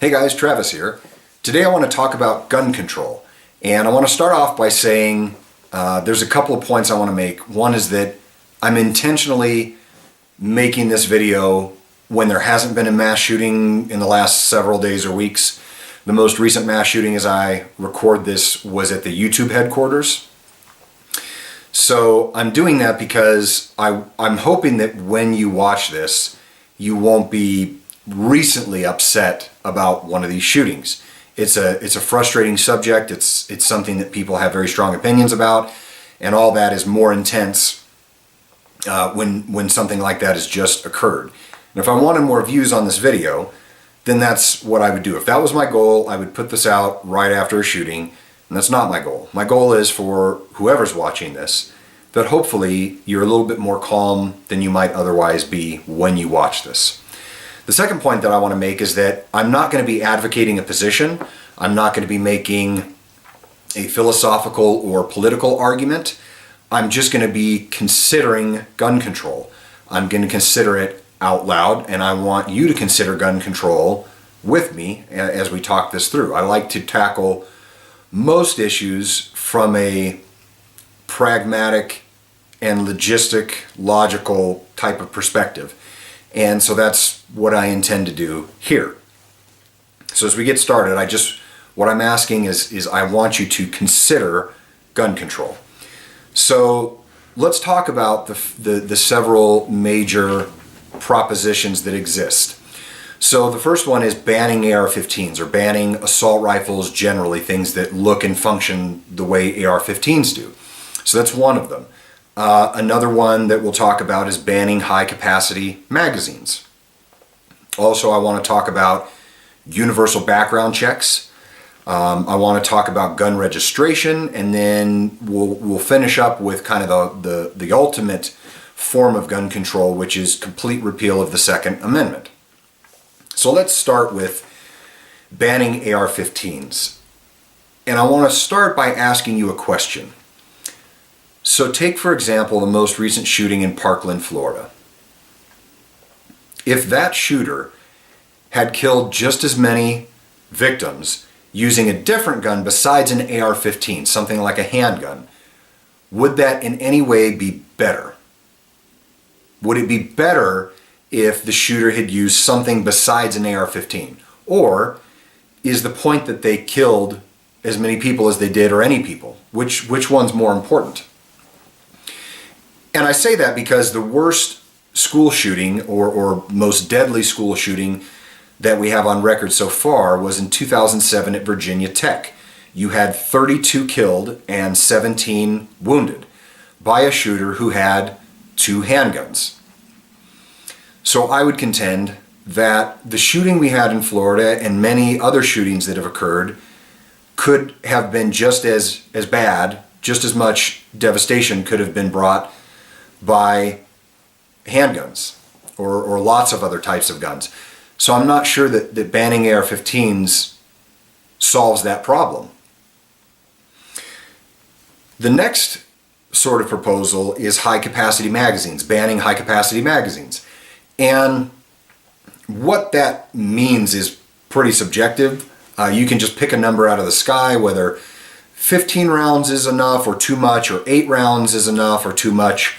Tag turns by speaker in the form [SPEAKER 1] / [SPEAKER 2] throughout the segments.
[SPEAKER 1] Hey guys, Travis here. Today I want to talk about gun control. And I want to start off by saying there's a couple of points I want to make. One is that I'm intentionally making this video when there hasn't been a mass shooting in the last several days or weeks. The most recent mass shooting as I record this was at the YouTube headquarters. So I'm doing that because I'm hoping that when you watch this, you won't be recently upset about one of these shootings. It's a frustrating subject. It's something that people have very strong opinions about, and all that is more intense when something like that has just occurred. And if I wanted more views on this video, then that's what I would do. If that was my goal, I would put this out right after a shooting, and that's not my goal. My goal is for whoever's watching this, that hopefully you're a little bit more calm than you might otherwise be when you watch this. The second point that I want to make is that I'm not going to be advocating a position. I'm not going to be making a philosophical or political argument. I'm just going to be considering gun control. I'm going to consider it out loud, and I want you to consider gun control with me as we talk this through. I like to tackle most issues from a pragmatic and logical type of perspective. And so that's what I intend to do here. So as we get started, what I'm asking is I want you to consider gun control. So let's talk about the several major propositions that exist. So the first one is banning AR-15s, or banning assault rifles generally, things that look and function the way AR-15s do. So that's one of them. Another one that we'll talk about is banning high-capacity magazines. Also, I want to talk about universal background checks. I want to talk about gun registration, and then we'll finish up with kind of the ultimate form of gun control, which is complete repeal of the Second Amendment. So let's start with banning AR-15s. And I want to start by asking you a question. So take, for example, the most recent shooting in Parkland, Florida. If that shooter had killed just as many victims using a different gun besides an AR-15, something like a handgun, would that in any way be better? Would it be better if the shooter had used something besides an AR-15? Or is the point that they killed as many people as they did, or any people? Which one's more important? And I say that because the worst school shooting or most deadly school shooting that we have on record so far was in 2007 at Virginia Tech. You had 32 killed and 17 wounded by a shooter who had 2 handguns. So I would contend that the shooting we had in Florida and many other shootings that have occurred could have been just as bad, just as much devastation could have been brought by handguns or lots of other types of guns. So I'm not sure that banning AR-15s solves that problem. The next sort of proposal is high-capacity magazines, banning high-capacity magazines. And what that means is pretty subjective. You can just pick a number out of the sky, whether 15 rounds is enough or too much, or 8 rounds is enough or too much.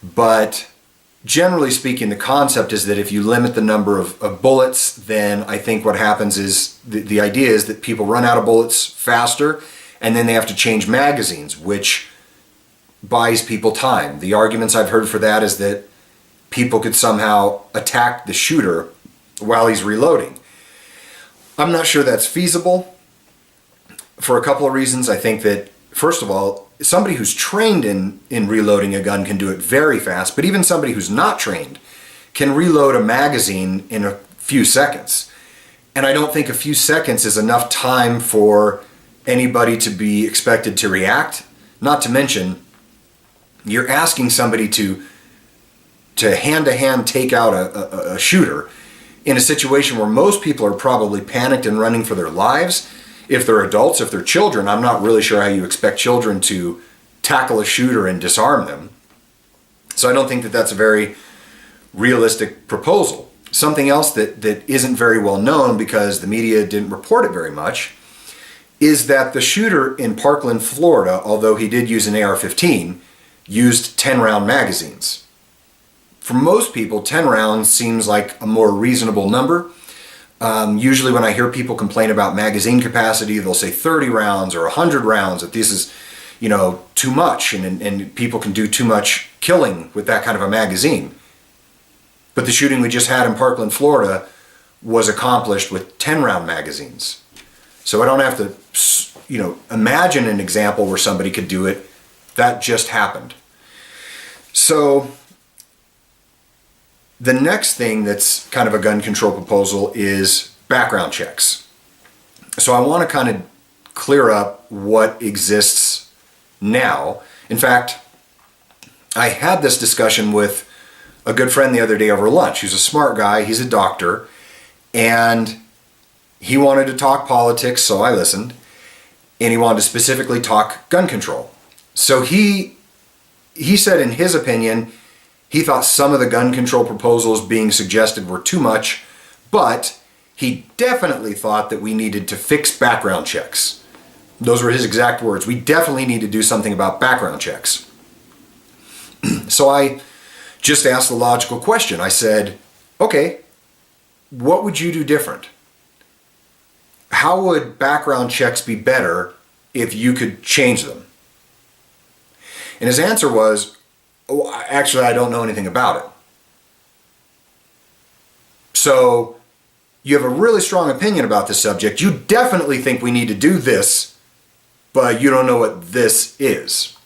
[SPEAKER 1] But generally speaking, the concept is that if you limit the number of bullets, then I think what happens is the idea is that people run out of bullets faster, and then they have to change magazines, which buys people time. The arguments I've heard for that is that people could somehow attack the shooter while he's reloading. I'm not sure that's feasible for a couple of reasons. I think that, first of all, somebody who's trained in reloading a gun can do it very fast, but even somebody who's not trained can reload a magazine in a few seconds. And I don't think a few seconds is enough time for anybody to be expected to react. Not to mention, you're asking somebody to hand-to-hand take out a shooter in a situation where most people are probably panicked and running for their lives. If they're adults, if they're children, I'm not really sure how you expect children to tackle a shooter and disarm them. So I don't think that that's a very realistic proposal. Something else that isn't very well known because the media didn't report it very much is that the shooter in Parkland, Florida, although he did use an AR-15, used 10-round magazines. For most people, 10 rounds seems like a more reasonable number. Usually when I hear people complain about magazine capacity, they'll say 30 rounds or 100 rounds, that this is, too much and people can do too much killing with that kind of a magazine. But the shooting we just had in Parkland, Florida was accomplished with 10-round magazines. So I don't have to, imagine an example where somebody could do it. That just happened. So the next thing that's kind of a gun control proposal is background checks. So I want to kind of clear up what exists now. In fact, I had this discussion with a good friend the other day over lunch. He's a smart guy, he's a doctor, and he wanted to talk politics, so I listened, and he wanted to specifically talk gun control. So he said in his opinion, he thought some of the gun control proposals being suggested were too much, but he definitely thought that we needed to fix background checks. Those were his exact words. We definitely need to do something about background checks. So I just asked the logical question. I said, okay, what would you do different? How would background checks be better if you could change them? And his answer was, oh, actually, I don't know anything about it. So you have a really strong opinion about this subject. You definitely think we need to do this, but you don't know what this is.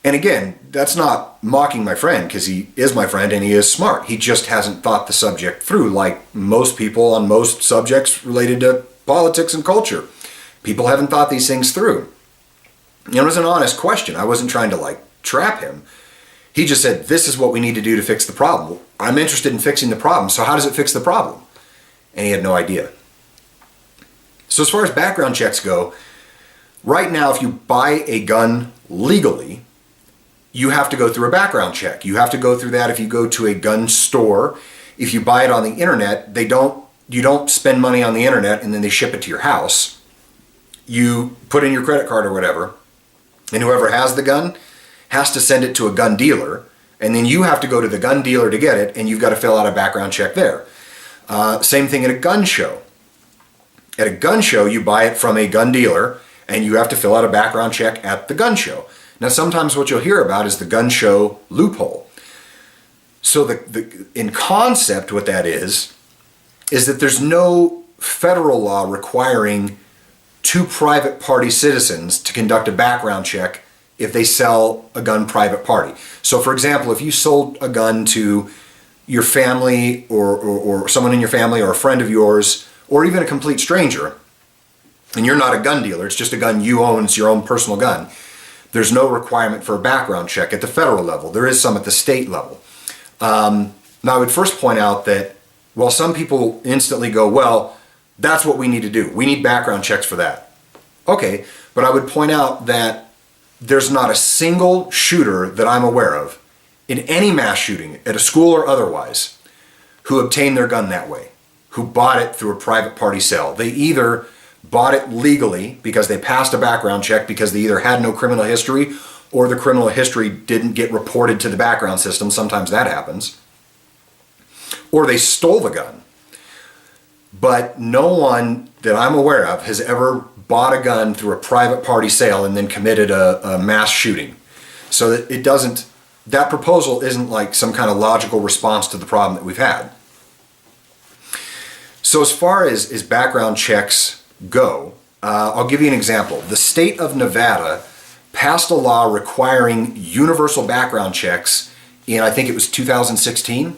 [SPEAKER 1] And again, that's not mocking my friend, because he is my friend and he is smart. He just hasn't thought the subject through, like most people on most subjects related to politics and culture. People haven't thought these things through. It was an honest question. I wasn't trying to trap him. He just said, this is what we need to do to fix the problem. I'm interested in fixing the problem, so how does it fix the problem? And he had no idea. So as far as background checks go, right now if you buy a gun legally, you have to go through a background check. You have to go through that if you go to a gun store. If you buy it on the internet, you don't spend money on the internet and then they ship it to your house. You put in your credit card or whatever, and whoever has the gun has to send it to a gun dealer, and then you have to go to the gun dealer to get it, and you've got to fill out a background check there. Same thing at a gun show. At a gun show, you buy it from a gun dealer, and you have to fill out a background check at the gun show. Now, sometimes what you'll hear about is the gun show loophole. So in concept, what that is that there's no federal law requiring two private party citizens to conduct a background check if they sell a gun private party. So for example, if you sold a gun to your family or someone in your family or a friend of yours, or even a complete stranger, and you're not a gun dealer, it's just a gun you own, it's your own personal gun, there's no requirement for a background check at the federal level. There is some at the state level. Now I would first point out that while some people instantly go, well, that's what we need to do. We need background checks for that. Okay, but I would point out that there's not a single shooter that I'm aware of in any mass shooting, at a school or otherwise, who obtained their gun that way, who bought it through a private party sale. They either bought it legally because they passed a background check because they either had no criminal history or the criminal history didn't get reported to the background system. Sometimes that happens. Or they stole the gun. But no one that I'm aware of has ever bought a gun through a private party sale and then committed a mass shooting. So that it doesn't, that proposal isn't like some kind of logical response to the problem that we've had. So as far as background checks go, I'll give you an example. The state of Nevada passed a law requiring universal background checks in, I think it was 2016.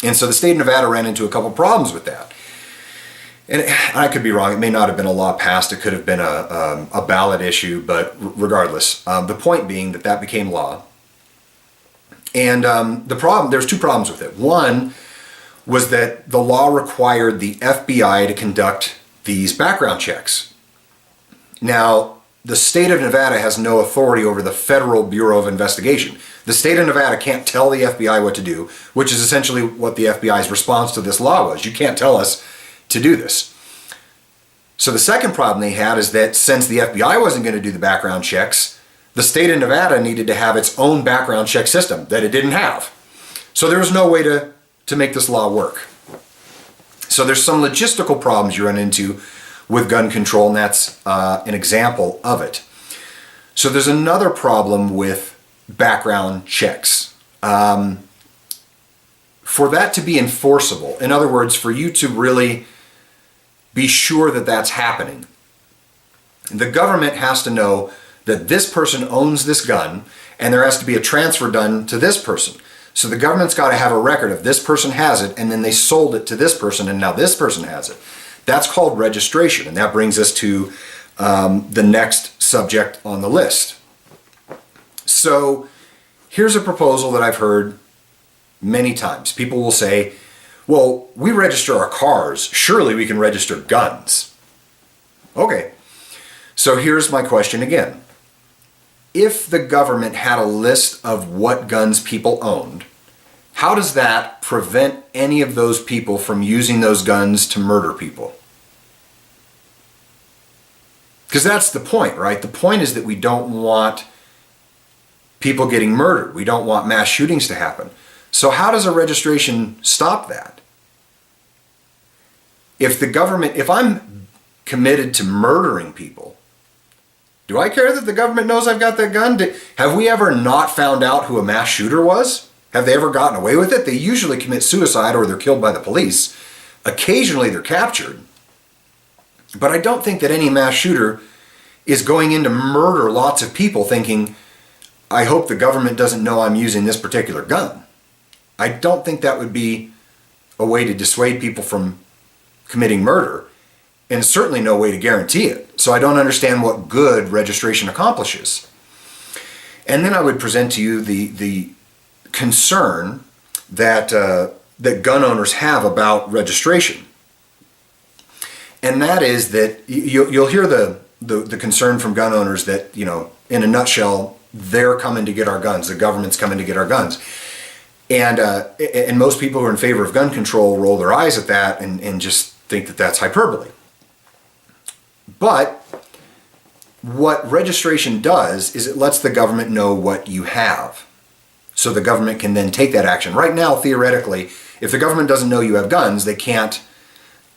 [SPEAKER 1] And so the state of Nevada ran into a couple problems with that. And I could be wrong, it may not have been a law passed, it could have been a ballot issue, but regardless, the point being that became law. And there's two problems with it. One was that the law required the FBI to conduct these background checks. Now, the state of Nevada has no authority over the Federal Bureau of Investigation. The state of Nevada can't tell the FBI what to do, which is essentially what the FBI's response to this law was. You can't tell us to do this. So the second problem they had is that since the FBI wasn't going to do the background checks, the state of Nevada needed to have its own background check system that it didn't have. So there was no way to make this law work. So there's some logistical problems you run into with gun control, and that's an example of it. So there's another problem with background checks. For that to be enforceable, in other words, for you to really be sure that that's happening, the government has to know that this person owns this gun, and there has to be a transfer done to this person. So the government's got to have a record of this person has it, and then they sold it to this person, and now this person has it. That's called registration, and that brings us to the next subject on the list. So here's a proposal that I've heard many times. People will say, well, we register our cars, surely we can register guns. Okay, so here's my question again. If the government had a list of what guns people owned, how does that prevent any of those people from using those guns to murder people? Because that's the point, right? The point is that we don't want people getting murdered. We don't want mass shootings to happen. So how does a registration stop that? If I'm committed to murdering people, do I care that the government knows I've got that gun? Have we ever not found out who a mass shooter was? Have they ever gotten away with it? They usually commit suicide or they're killed by the police. Occasionally they're captured. But I don't think that any mass shooter is going in to murder lots of people thinking, I hope the government doesn't know I'm using this particular gun. I don't think that would be a way to dissuade people from committing murder, and certainly no way to guarantee it. So I don't understand what good registration accomplishes. And then I would present to you the concern that that gun owners have about registration. And that is that you'll hear the concern from gun owners that, you know, in a nutshell, they're coming to get our guns. The government's coming to get our guns. And most people who are in favor of gun control roll their eyes at that and just think that that's hyperbole. But what registration does is it lets the government know what you have. So the government can then take that action. Right now, theoretically, if the government doesn't know you have guns, they can't,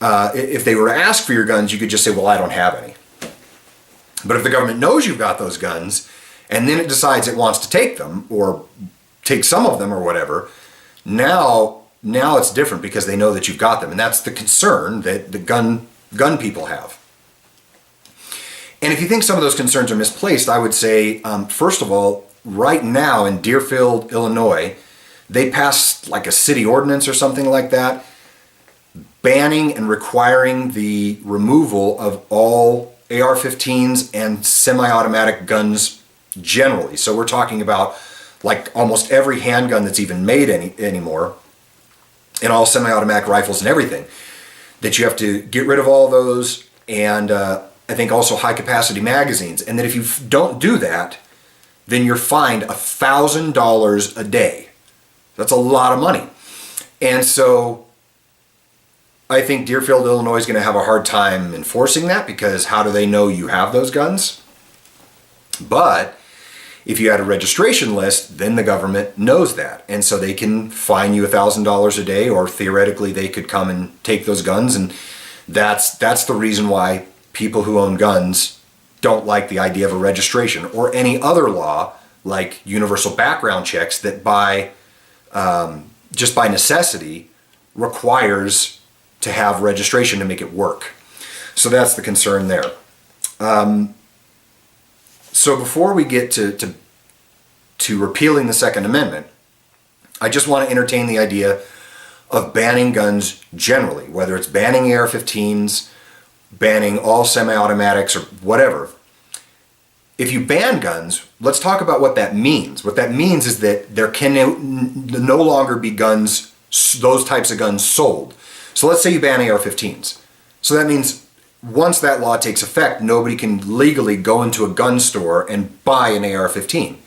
[SPEAKER 1] if they were to ask for your guns, you could just say, well, I don't have any. But if the government knows you've got those guns, and then it decides it wants to take them, or take some of them or whatever, now it's different because they know that you've got them. And that's the concern that the gun people have. And if you think some of those concerns are misplaced, I would say, first of all, right now in Deerfield, Illinois, they passed like a city ordinance or something like that, banning and requiring the removal of all AR-15s and semi-automatic guns generally. So we're talking about like almost every handgun that's even made anymore, and all semi-automatic rifles and everything, that you have to get rid of all those, and I think also high-capacity magazines. And that if you don't do that, then you're fined $1,000 a day. That's a lot of money. And so I think Deerfield, Illinois is going to have a hard time enforcing that, because how do they know you have those guns? But if you had a registration list, then the government knows that. And so they can fine you $1,000 a day, or theoretically they could come and take those guns. And that's the reason why people who own guns don't like the idea of a registration or any other law like universal background checks that just by necessity requires to have registration to make it work. So that's the concern there. So before we get to repealing the Second Amendment, I just want to entertain the idea of banning guns generally, whether it's banning AR-15s, banning all semi-automatics, or whatever. If you ban guns, let's talk about what that means. What that means is that there can no longer be guns, those types of guns sold. So let's say you ban AR-15s. So that means once that law takes effect, nobody can legally go into a gun store and buy an AR-15.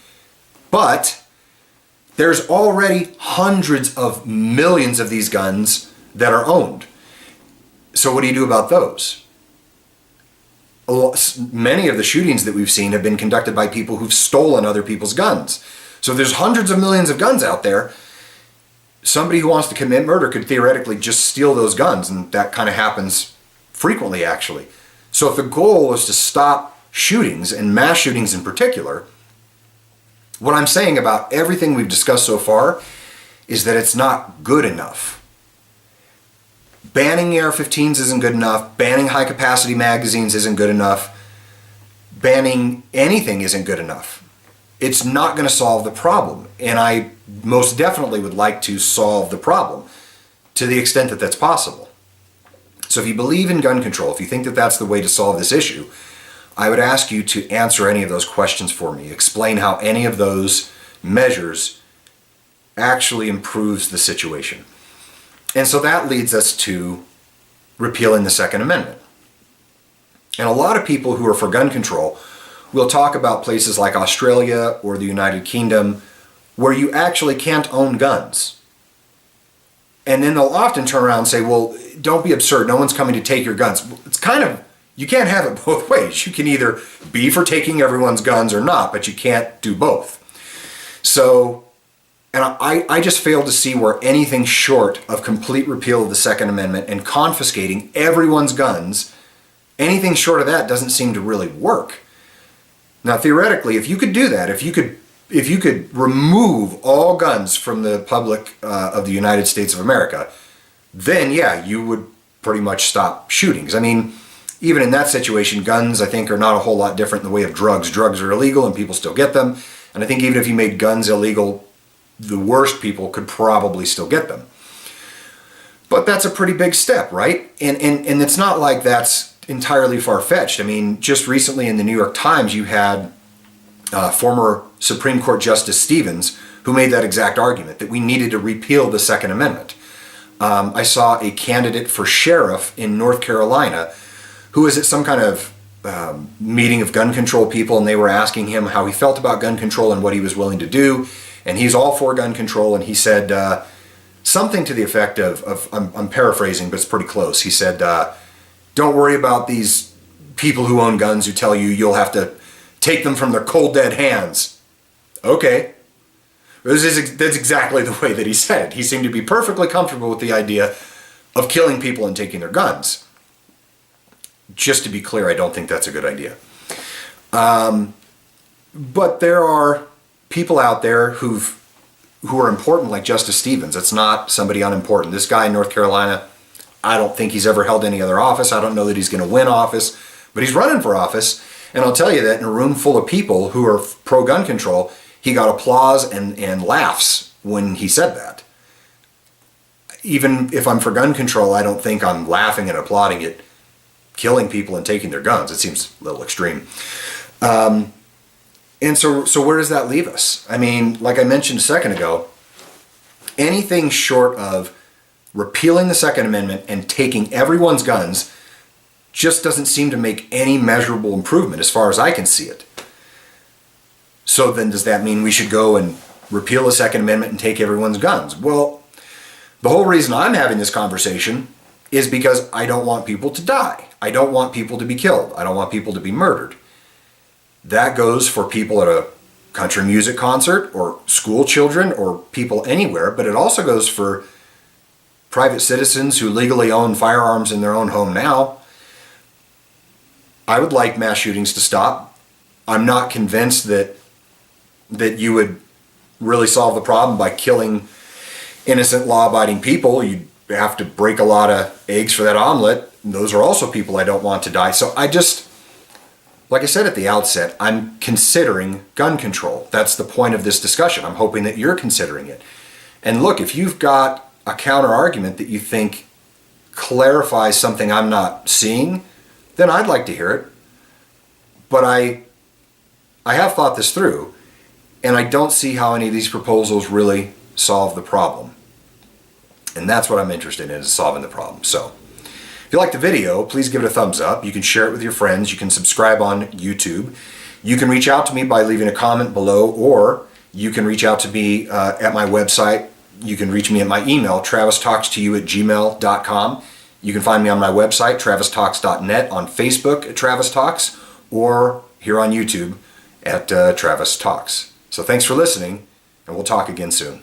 [SPEAKER 1] But There's already hundreds of millions of these guns that are owned. So what do you do about those? Many of the shootings that we've seen have been conducted by people who've stolen other people's guns. So there's hundreds of millions of guns out there. Somebody who wants to commit murder could theoretically just steal those guns, and that kind of happens frequently, actually. So if the goal is to stop shootings, and mass shootings in particular, what I'm saying about everything we've discussed so far is that it's not good enough. Banning AR-15s isn't good enough. Banning high-capacity magazines isn't good enough. Banning anything isn't good enough. It's not going to solve the problem. And I most definitely would like to solve the problem to the extent that that's possible. So if you believe in gun control, if you think that that's the way to solve this issue, I would ask you to answer any of those questions for me. Explain how any of those measures actually improves the situation. And so that leads us to repealing the Second Amendment. And a lot of people who are for gun control will talk about places like Australia or the United Kingdom where you actually can't own guns. And then they'll often turn around and say, well, don't be absurd. No one's coming to take your guns. It's kind of, you can't have it both ways. You can either be for taking everyone's guns or not, but you can't do both. So, and I just fail to see where anything short of complete repeal of the Second Amendment and confiscating everyone's guns, anything short of that doesn't seem to really work. Now, theoretically, if you could do that, if you could remove all guns from the public of the United States of America, then yeah, you would pretty much stop shootings. I mean, even in that situation, guns, I think, are not a whole lot different in the way of drugs. Drugs are illegal and people still get them. And I think even if you made guns illegal, the worst people could probably still get them. But that's a pretty big step, right? And it's not like that's entirely far-fetched. I mean, just recently in the New York Times, you had former Supreme Court Justice Stevens who made that exact argument, that we needed to repeal the Second Amendment. I saw a candidate for sheriff in North Carolina who was at some kind of meeting of gun control people, and they were asking him how he felt about gun control and what he was willing to do. And he's all for gun control, and he said something to the effect of I'm paraphrasing, but it's pretty close. He said, don't worry about these people who own guns who tell you you'll have to take them from their cold, dead hands. Okay. That's exactly the way that he said it. He seemed to be perfectly comfortable with the idea of killing people and taking their guns. Just to be clear, I don't think that's a good idea. But there are people out there who are important, like Justice Stevens. It's not somebody unimportant. This guy in North Carolina, I don't think he's ever held any other office. I don't know that he's going to win office, but he's running for office. And I'll tell you that in a room full of people who are pro-gun control, he got applause and laughs when he said that. Even if I'm for gun control, I don't think I'm laughing and applauding at killing people and taking their guns. It seems a little extreme. And so where does that leave us? I mean, like I mentioned a second ago, anything short of repealing the Second Amendment and taking everyone's guns just doesn't seem to make any measurable improvement as far as I can see it. So then does that mean we should go and repeal the Second Amendment and take everyone's guns? Well, the whole reason I'm having this conversation is because I don't want people to die. I don't want people to be killed. I don't want people to be murdered. That goes for people at a country music concert or school children or people anywhere, but it also goes for private citizens who legally own firearms in their own home now. I would like mass shootings to stop. I'm not convinced that you would really solve the problem by killing innocent law-abiding people. You'd have to break a lot of eggs for that omelet. Those are also people I don't want to die. So like I said at the outset, I'm considering gun control. That's the point of this discussion. I'm hoping that you're considering it. And look, if you've got a counter argument that you think clarifies something I'm not seeing, then I'd like to hear it. But I have thought this through, and I don't see how any of these proposals really solve the problem. And that's what I'm interested in, is solving the problem. So if you like the video, please give it a thumbs up. You can share it with your friends. You can subscribe on YouTube. You can reach out to me by leaving a comment below, or You can reach out to me at my website. You can reach me at my email, travistalkstoyou@gmail.com. You can find me on my website, travistalks.net, on Facebook at Travis Talks, or here on YouTube at Travis Talks. So thanks for listening, and we'll talk again soon.